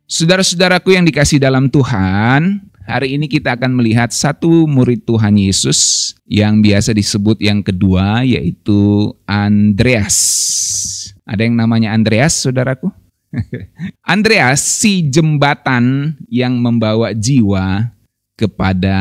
Saudara-saudaraku yang dikasih dalam Tuhan, hari ini kita akan melihat satu murid Tuhan Yesus yang biasa disebut yang kedua, yaitu Andreas. Ada yang namanya Andreas, saudaraku? Andreas, si jembatan yang membawa jiwa kepada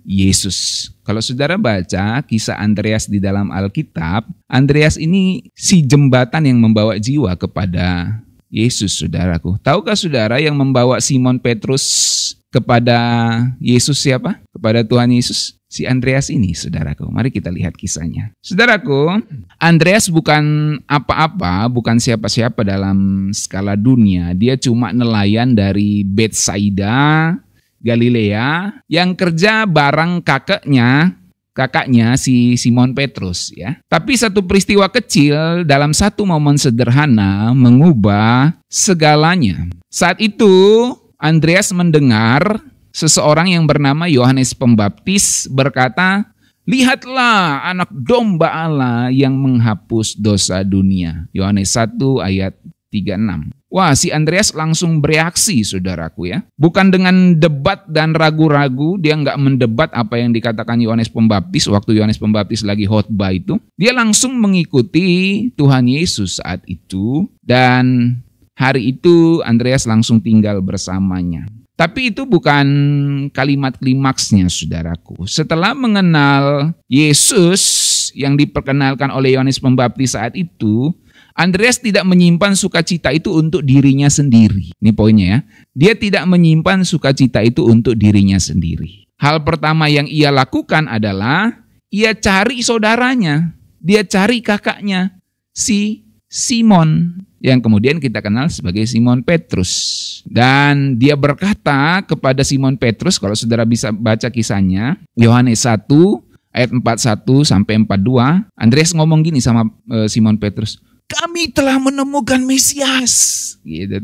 Yesus. Kalau saudara baca kisah Andreas di dalam Alkitab, Andreas ini si jembatan yang membawa jiwa kepada Yesus, saudaraku. Tahukah saudara yang membawa Simon Petrus kepada Yesus siapa? Kepada Tuhan Yesus? Si Andreas ini, saudaraku. Mari kita lihat kisahnya. Saudaraku, Andreas bukan apa-apa, bukan siapa-siapa dalam skala dunia. Dia cuma nelayan dari Betsaida, Galilea, yang kerja bareng kakaknya si Simon Petrus, ya. Tapi satu peristiwa kecil dalam satu momen sederhana mengubah segalanya. Saat itu Andreas mendengar seseorang yang bernama Yohanes Pembaptis berkata, "Lihatlah anak domba Allah yang menghapus dosa dunia." Yohanes 1 ayat 36. Wah, si Andreas langsung bereaksi, saudaraku, ya. Bukan dengan debat dan ragu-ragu, dia nggak mendebat apa yang dikatakan Yohanes Pembaptis waktu Yohanes Pembaptis lagi khotbah itu. Dia langsung mengikuti Tuhan Yesus saat itu, dan hari itu Andreas langsung tinggal bersamanya. Tapi itu bukan kalimat klimaksnya, saudaraku. Setelah mengenal Yesus yang diperkenalkan oleh Yohanes Pembaptis saat itu, Andreas tidak menyimpan sukacita itu untuk dirinya sendiri. Ini poinnya, ya. Dia tidak menyimpan sukacita itu untuk dirinya sendiri. Hal pertama yang ia lakukan adalah ia cari saudaranya. Dia cari kakaknya, si Simon, yang kemudian kita kenal sebagai Simon Petrus. Dan dia berkata kepada Simon Petrus, kalau saudara bisa baca kisahnya, Yohanes 1 ayat 41 sampai 42, Andreas ngomong gini sama Simon Petrus, "Kami telah menemukan Mesias." Gitu.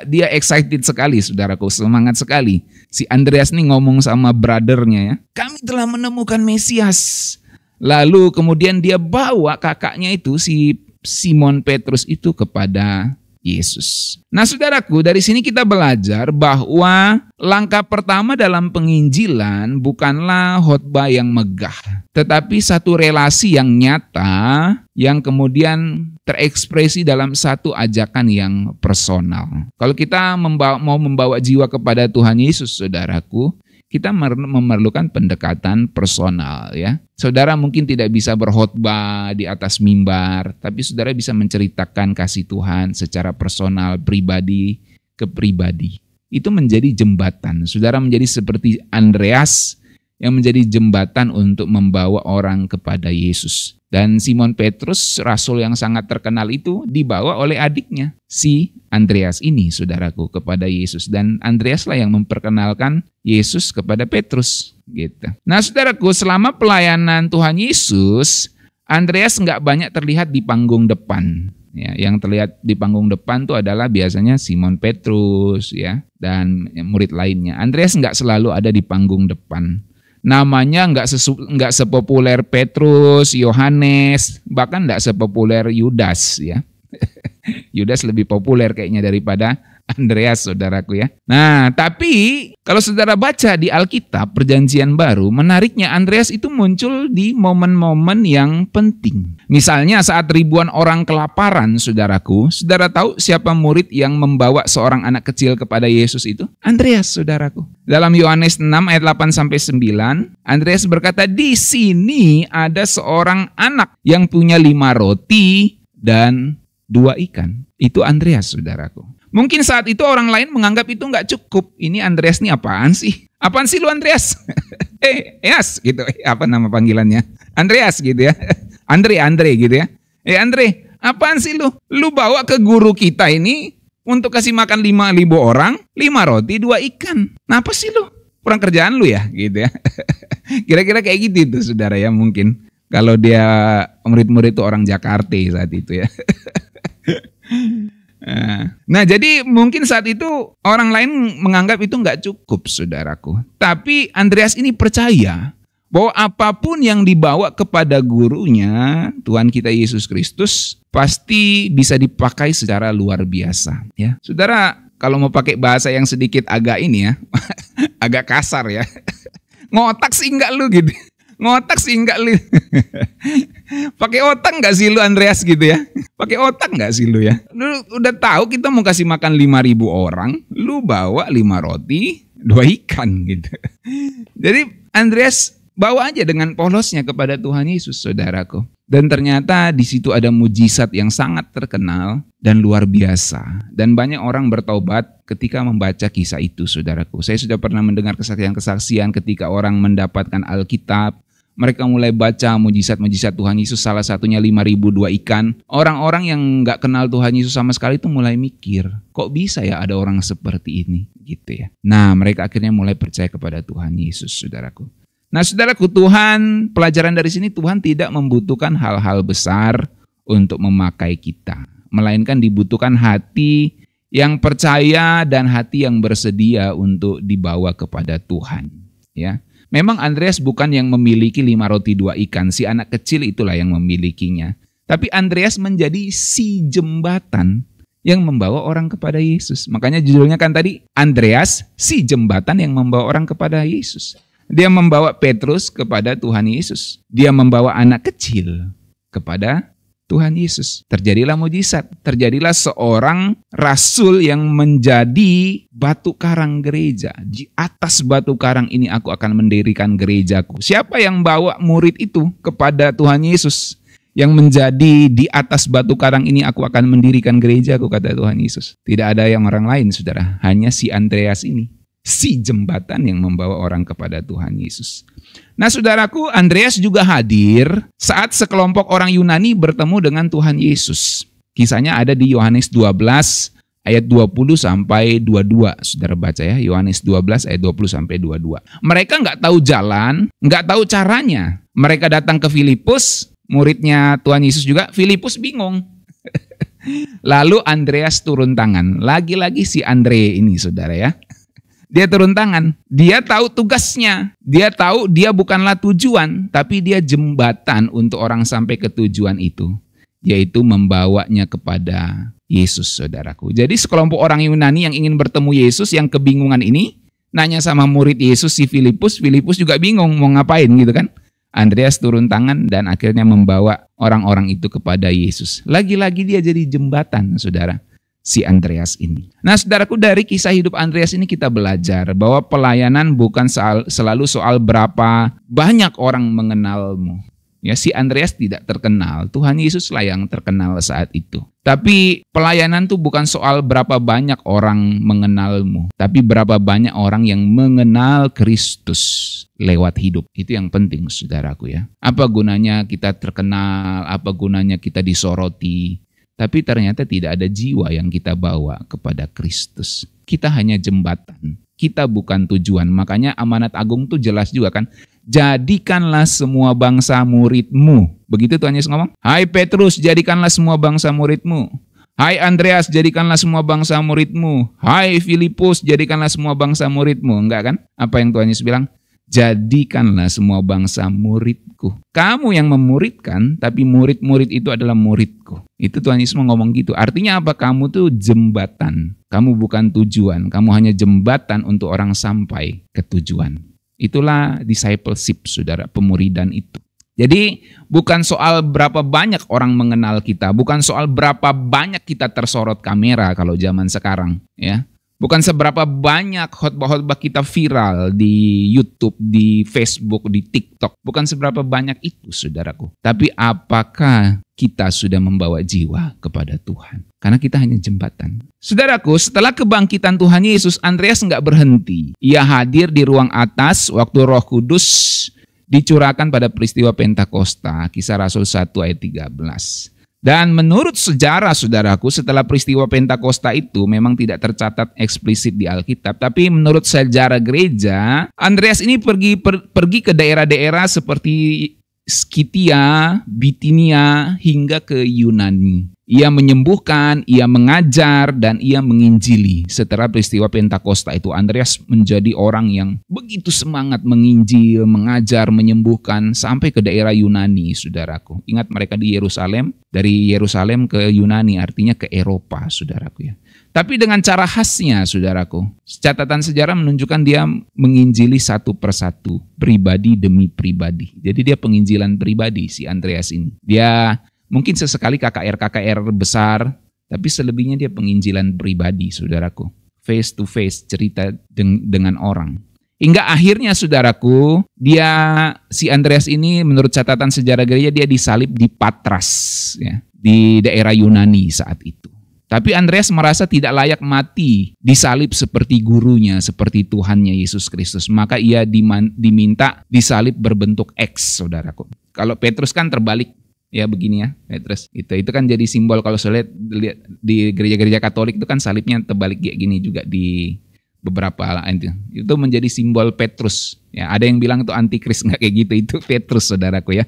Dia excited sekali, saudaraku, semangat sekali. Si Andreas nih ngomong sama brothernya, ya. "Kami telah menemukan Mesias." Lalu kemudian dia bawa kakaknya itu, si Simon Petrus itu, kepada Yesus. Nah, saudaraku, dari sini kita belajar bahwa langkah pertama dalam penginjilan bukanlah khotbah yang megah, tetapi satu relasi yang nyata yang kemudian terekspresi dalam satu ajakan yang personal. Kalau kita mau membawa jiwa kepada Tuhan Yesus, saudaraku, kita memerlukan pendekatan personal, ya. Saudara mungkin tidak bisa berkhotbah di atas mimbar, tapi saudara bisa menceritakan kasih Tuhan secara personal, pribadi ke pribadi. Itu menjadi jembatan. Saudara menjadi seperti Andreas yang menjadi jembatan untuk membawa orang kepada Yesus. Dan Simon Petrus, rasul yang sangat terkenal itu, dibawa oleh adiknya, si Andreas ini, saudaraku, kepada Yesus. Dan Andreas lah yang memperkenalkan Yesus kepada Petrus. Gitu. Nah, saudaraku, selama pelayanan Tuhan Yesus, Andreas nggak banyak terlihat di panggung depan. Ya, yang terlihat di panggung depan itu adalah biasanya Simon Petrus, ya, dan murid lainnya. Andreas nggak selalu ada di panggung depan. Namanya nggak sepopuler Petrus, Yohanes, bahkan nggak sepopuler Yudas, ya. Yudas lebih populer kayaknya daripada Andreas, saudaraku, ya. Nah, tapi kalau saudara baca di Alkitab Perjanjian Baru, menariknya Andreas itu muncul di momen-momen yang penting. Misalnya saat ribuan orang kelaparan, saudaraku, saudara tahu siapa murid yang membawa seorang anak kecil kepada Yesus itu? Andreas, saudaraku. Dalam Yohanes 6 ayat 8-9, Andreas berkata, "Di sini ada seorang anak yang punya 5 roti dan 2 ikan. Itu Andreas, saudaraku. Mungkin saat itu orang lain menganggap itu nggak cukup. Ini Andreas nih apaan sih? Apaan sih lu, Andreas? Yes, gitu. Apa nama panggilannya? Andreas, gitu ya. Andre gitu ya. Andre, apaan sih lu? Lu bawa ke guru kita ini untuk kasih makan 5.000 orang, 5 roti, 2 ikan. Nah, apa sih lu? Kurang kerjaan lu ya, gitu ya. Kira-kira kayak gitu itu, saudara, ya, mungkin. Kalau dia murid-murid itu orang Jakarta saat itu, ya. Nah, jadi mungkin saat itu orang lain menganggap itu nggak cukup, saudaraku. Tapi Andreas ini percaya bahwa apapun yang dibawa kepada gurunya, Tuhan kita Yesus Kristus, pasti bisa dipakai secara luar biasa. Ya, saudara, kalau mau pakai bahasa yang sedikit agak ini ya, agak kasar ya. Ngotak sih enggak lu gitu. Ngotak sih enggak lu. Pakai otak enggak sih lu Andreas gitu ya? Pakai otak enggak sih lu ya? Lu udah tahu kita mau kasih makan 5.000 orang, lu bawa 5 roti, 2 ikan gitu. Jadi Andreas bawa aja dengan polosnya kepada Tuhan Yesus, saudaraku. Dan ternyata di situ ada mujizat yang sangat terkenal dan luar biasa. Dan banyak orang bertobat ketika membaca kisah itu, saudaraku. Saya sudah pernah mendengar kesaksian-kesaksian ketika orang mendapatkan Alkitab. Mereka mulai baca mujizat-mujizat Tuhan Yesus, salah satunya 5.000 2 ikan. Orang-orang yang gak kenal Tuhan Yesus sama sekali itu mulai mikir, kok bisa ya ada orang seperti ini? Gitu ya. Nah, mereka akhirnya mulai percaya kepada Tuhan Yesus, saudaraku. Nah, saudaraku, Tuhan, pelajaran dari sini, Tuhan tidak membutuhkan hal-hal besar untuk memakai kita. Melainkan dibutuhkan hati yang percaya dan hati yang bersedia untuk dibawa kepada Tuhan. Ya, memang Andreas bukan yang memiliki 5 roti 2 ikan, si anak kecil itulah yang memilikinya. Tapi Andreas menjadi si jembatan yang membawa orang kepada Yesus. Makanya judulnya kan tadi, Andreas, si jembatan yang membawa orang kepada Yesus. Dia membawa Petrus kepada Tuhan Yesus. Dia membawa anak kecil kepada Tuhan Yesus. Terjadilah mujizat. Terjadilah seorang rasul yang menjadi batu karang gereja. Di atas batu karang ini aku akan mendirikan gerejaku. Siapa yang bawa murid itu kepada Tuhan Yesus? Yang menjadi di atas batu karang ini aku akan mendirikan gerejaku, kata Tuhan Yesus. Tidak ada yang orang lain, saudara. Hanya si Andreas ini. Si jembatan yang membawa orang kepada Tuhan Yesus. Nah, saudaraku, Andreas juga hadir saat sekelompok orang Yunani bertemu dengan Tuhan Yesus. Kisahnya ada di Yohanes 12 ayat 20 sampai 22. Saudara baca ya, Yohanes 12 ayat 20 sampai 22. Mereka nggak tahu jalan, nggak tahu caranya. Mereka datang ke Filipus, muridnya Tuhan Yesus juga. Filipus bingung. Lalu Andreas turun tangan. Lagi-lagi si Andre ini, saudara ya. Dia turun tangan, dia tahu tugasnya, dia tahu dia bukanlah tujuan, tapi dia jembatan untuk orang sampai ke tujuan itu, yaitu membawanya kepada Yesus, saudaraku. Jadi sekelompok orang Yunani yang ingin bertemu Yesus, yang kebingungan ini, nanya sama murid Yesus si Filipus, Filipus juga bingung mau ngapain gitu kan. Andreas turun tangan dan akhirnya membawa orang-orang itu kepada Yesus. Lagi-lagi dia jadi jembatan, saudara. Si Andreas ini. Nah, saudaraku, dari kisah hidup Andreas ini kita belajar bahwa pelayanan bukan selalu soal berapa banyak orang mengenalmu. Ya, si Andreas tidak terkenal, Tuhan Yesuslah yang terkenal saat itu. Tapi pelayanan itu bukan soal berapa banyak orang mengenalmu, tapi berapa banyak orang yang mengenal Kristus lewat hidup. Itu yang penting, saudaraku ya. Apa gunanya kita terkenal, apa gunanya kita disoroti, tapi ternyata tidak ada jiwa yang kita bawa kepada Kristus. Kita hanya jembatan. Kita bukan tujuan. Makanya amanat agung itu jelas juga kan. Jadikanlah semua bangsa muridmu. Begitu Tuhan Yesus ngomong. Hai Petrus, jadikanlah semua bangsa muridmu. Hai Andreas, jadikanlah semua bangsa muridmu. Hai Filipus, jadikanlah semua bangsa muridmu. Enggak kan? Apa yang Tuhan Yesus bilang? Jadikanlah semua bangsa muridku. Kamu yang memuridkan, tapi murid-murid itu adalah muridku. Itu Tuhan Yesus mau ngomong gitu. Artinya apa? Kamu tuh jembatan. Kamu bukan tujuan. Kamu hanya jembatan untuk orang sampai ke tujuan. Itulah discipleship, saudara, pemuridan itu. Jadi bukan soal berapa banyak orang mengenal kita. Bukan soal berapa banyak kita tersorot kamera kalau zaman sekarang. Ya. Bukan seberapa banyak khotbah-khotbah kita viral di YouTube, di Facebook, di TikTok. Bukan seberapa banyak itu, saudaraku. Tapi apakah kita sudah membawa jiwa kepada Tuhan? Karena kita hanya jembatan. Saudaraku, setelah kebangkitan Tuhan Yesus, Andreas nggak berhenti. Ia hadir di ruang atas waktu Roh Kudus dicurahkan pada peristiwa Pentakosta. Kisah Rasul 1 ayat 13. Dan menurut sejarah, saudaraku, setelah peristiwa Pentakosta itu memang tidak tercatat eksplisit di Alkitab. Tapi menurut sejarah gereja, Andreas ini pergi ke daerah-daerah seperti Skitia, Bitinia, hingga ke Yunani. Ia menyembuhkan, ia mengajar, dan ia menginjili. Setelah peristiwa Pentakosta itu, Andreas menjadi orang yang begitu semangat menginjil, mengajar, menyembuhkan, sampai ke daerah Yunani, saudaraku. Ingat mereka di Yerusalem, dari Yerusalem ke Yunani, artinya ke Eropa, saudaraku ya. Tapi dengan cara khasnya, saudaraku. Catatan sejarah menunjukkan dia menginjili satu persatu, pribadi demi pribadi. Jadi dia penginjilan pribadi si Andreas ini. Dia mungkin sesekali KKR besar, tapi selebihnya dia penginjilan pribadi, saudaraku. Face to face, cerita dengan orang. Hingga akhirnya, saudaraku, si Andreas ini menurut catatan sejarah gereja dia disalib di Patras, ya, di daerah Yunani saat itu. Tapi Andreas merasa tidak layak mati disalib seperti gurunya, seperti Tuhannya Yesus Kristus. Maka ia diminta disalib berbentuk X, saudaraku. Kalau Petrus kan terbalik, ya begini ya, Petrus. Itu kan jadi simbol, kalau saya lihat di gereja-gereja Katolik itu kan salibnya terbalik kayak gini juga di beberapa. Itu menjadi simbol Petrus. Ya, ada yang bilang itu antikris, nggak kayak gitu, itu Petrus, saudaraku ya.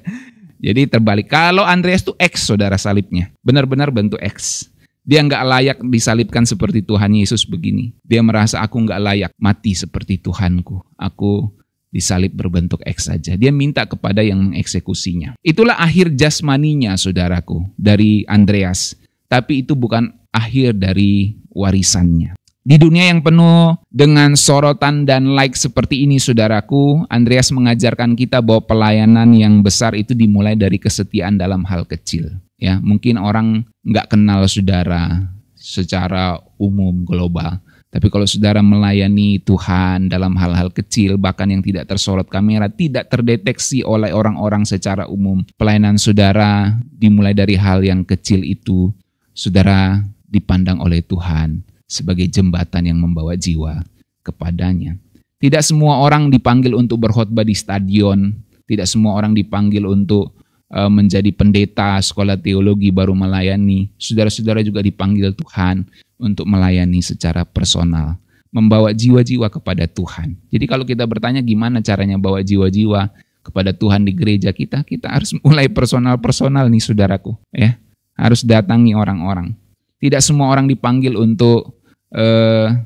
Jadi terbalik. Kalau Andreas itu X, saudara, salibnya. Benar-benar bentuk X. Dia nggak layak disalibkan seperti Tuhan Yesus begini. Dia merasa aku nggak layak mati seperti Tuhanku. Aku disalib berbentuk X saja. Dia minta kepada yang mengeksekusinya. Itulah akhir jasmaninya, saudaraku, dari Andreas. Tapi itu bukan akhir dari warisannya. Di dunia yang penuh dengan sorotan dan like seperti ini, saudaraku, Andreas mengajarkan kita bahwa pelayanan yang besar itu dimulai dari kesetiaan dalam hal kecil. Ya, mungkin orang nggak kenal saudara secara umum global, tapi kalau saudara melayani Tuhan dalam hal-hal kecil, bahkan yang tidak tersorot kamera, tidak terdeteksi oleh orang-orang secara umum, pelayanan saudara dimulai dari hal yang kecil itu, saudara dipandang oleh Tuhan sebagai jembatan yang membawa jiwa kepadanya. Tidak semua orang dipanggil untuk berkhotbah di stadion, tidak semua orang dipanggil untuk menjadi pendeta sekolah teologi baru melayani. Saudara-saudara juga dipanggil Tuhan untuk melayani secara personal, membawa jiwa-jiwa kepada Tuhan. Jadi kalau kita bertanya gimana caranya bawa jiwa-jiwa kepada Tuhan di gereja kita harus mulai personal-personal nih, saudaraku, ya. Harus datangi orang-orang. Tidak semua orang dipanggil untuk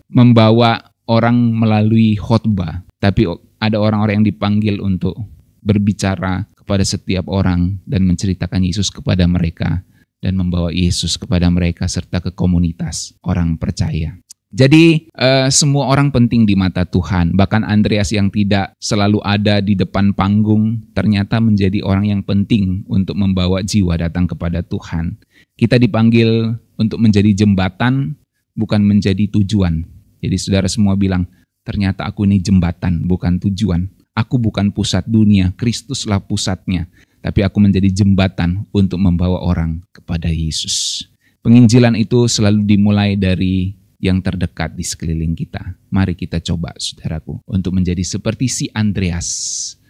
membawa orang melalui khotbah, tapi ada orang-orang yang dipanggil untuk berbicara kepada setiap orang dan menceritakan Yesus kepada mereka dan membawa Yesus kepada mereka serta ke komunitas orang percaya. Jadi semua orang penting di mata Tuhan. Bahkan Andreas yang tidak selalu ada di depan panggung ternyata menjadi orang yang penting untuk membawa jiwa datang kepada Tuhan. Kita dipanggil untuk menjadi jembatan, bukan menjadi tujuan. Jadi saudara semua bilang, ternyata aku ini jembatan, bukan tujuan. Aku bukan pusat dunia, Kristuslah pusatnya. Tapi aku menjadi jembatan untuk membawa orang kepada Yesus. Penginjilan itu selalu dimulai dari yang terdekat di sekeliling kita. Mari kita coba, saudaraku, untuk menjadi seperti si Andreas,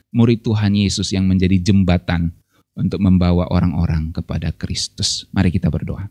murid Tuhan Yesus yang menjadi jembatan untuk membawa orang-orang kepada Kristus. Mari kita berdoa.